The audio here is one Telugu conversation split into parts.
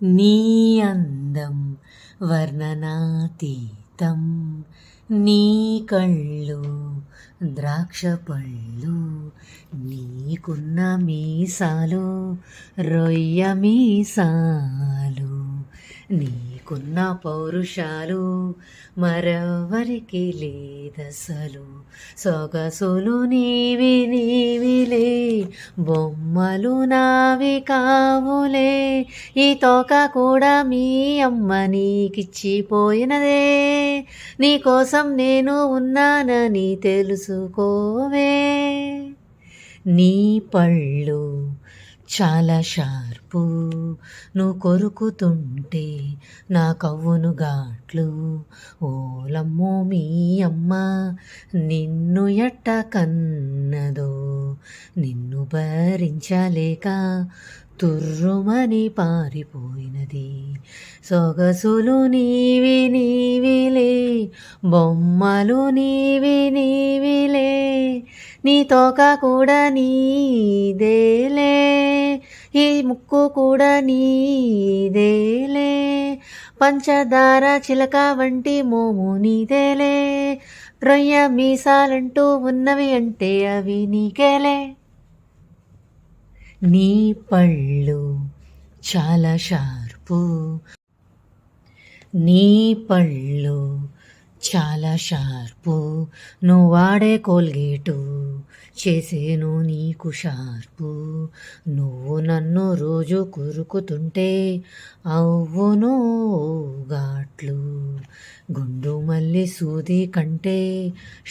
నీ అందం వర్ణనాతీతం, నీ కళ్ళు ద్రాక్ష పళ్ళు, నీకున్న మీసాలు రొయ్య మీసాలు, నీకున్న పౌరుషాలు మరెవరికి లేదసలు. సొగసులు నీవి నీవిలే, బొమ్మలు నావి కావులే, ఈ తోక కూడా మీ అమ్మ నీకిచ్చిపోయినదే, నీకోసం నేను ఉన్నానని తెలుసుకోవే. నీ పళ్ళు చాలా షార్పు, నువ్వు కొరుకుతుంటే నా కవ్వును ఘాట్లు. ఓలమ్మో మీ అమ్మ నిన్ను ఎట్ట కన్నదో, నిన్ను భరించలేక తుర్రుమని పారిపోయినది. సొగసులు నీవి నీవిలే, బొమ్మలు నీవి నీవిలే, నీ తోక కూడా నీదేలే, ఈ ముక్కు కూడా నీదేలే, పంచదార చిలక వంటి మోము నీదేలే, రొయ్య మీసాలంటూ ఉన్నవి అంటే అవి నీకేలే. నీ పళ్ళు చాలా షార్పు, నీ పళ్ళు చాలా షార్పు, నువ్వు వాడే కోల్గేటు చేసేను నీకు షార్పు. నువ్వు నన్ను రోజు కొరుకుతుంటే అవ్వును ఘాట్లు. గుండు మల్లి సూది కంటే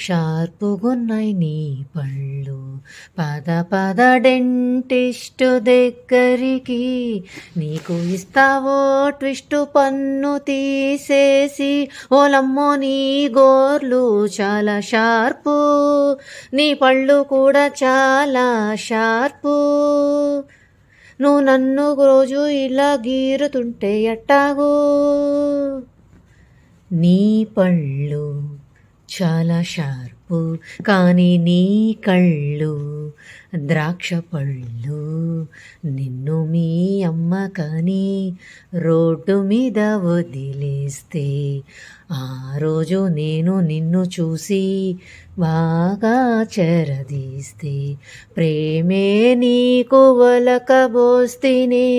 షార్పుగున్నాయి నీ పళ్ళు. పద పద డెంటిస్టు దగ్గరికి, నీకు ఇస్తావో ట్విస్టు పన్ను తీసేసి. ఓలమ్మో నీ గోర్లు చాలా షార్పు, నీ పళ్ళు కూడా చాలా షార్పు, నువ్వు నన్ను రోజు ఇలా గీరుతుంటే ఎట్టాగో. నీ పళ్ళు చాలా షార్పు, కానీ నీ కళ్ళు ద్రాక్ష పళ్ళు. నిన్ను మీ అమ్మ కానీ రోడ్డు మీద వదిలేస్తే, ఆ రోజు నేను నిన్ను చూసి బాగా చెరదీస్తే, ప్రేమే నీకు ఒలకబోస్తేనే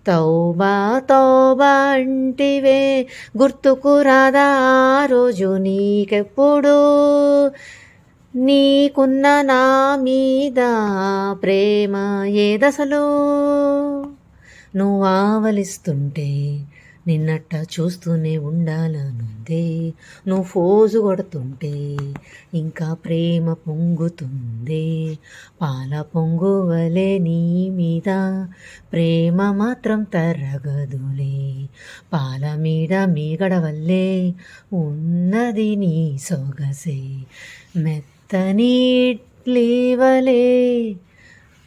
తౌబా తౌబా అంటివే, గుర్తుకు రాదా ఆ రోజు నీకెప్పుడు. నీకున్న నా మీద ప్రేమ ఏదసలు, నువ్వు ఆవలిస్తుంటే నిన్నట్ట చూస్తూనే ఉండాలనుందే, నువ్వు ఫోజు కొడుతుంటే ఇంకా ప్రేమ పొంగుతుందే. పాల పొంగువలే నీ మీద ప్రేమ మాత్రం తరగదులే, పాల మీద మీగడ వల్లే ఉన్నది నీ సొగసే. మెత్తని ఇడ్లీవలే,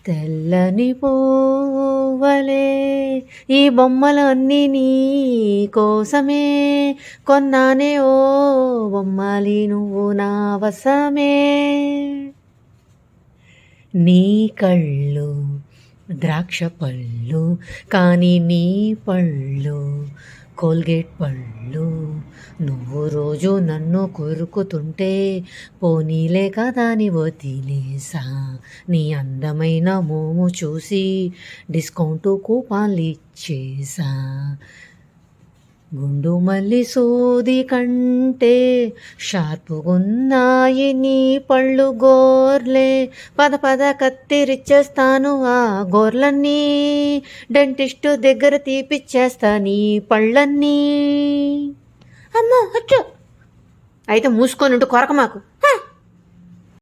తెల్లని పువ్వలే, ఈ బొమ్మలన్నీ నీ కోసమే కొన్నానే ఓ బొమ్మాలి, నువ్వు నా వశమే. నీ కళ్ళు ద్రాక్ష పళ్ళు, కానీ నీ పళ్ళు కోల్గేట్ పళ్ళు. నువ్వు రోజు నన్ను కొరుకుతుంటే పోనీలే కదా అని వదిలేసా. నీ అందమైన మోము చూసి డిస్కౌంట్ కూపాన్లు ఇచ్చేసా. గుండు మల్లి సూది కంటే షార్పుగున్నాయి నీ పళ్ళు గోర్లే, పద పద కత్తిరిచ్చేస్తాను ఆ గోర్లన్నీ, డెంటిస్టు దగ్గర తీపిచ్చేస్తా నీ పళ్ళన్నీ. అమ్మో అచ్చు, అయితే మూసుకొని ఉంటూ కొరక మాకు.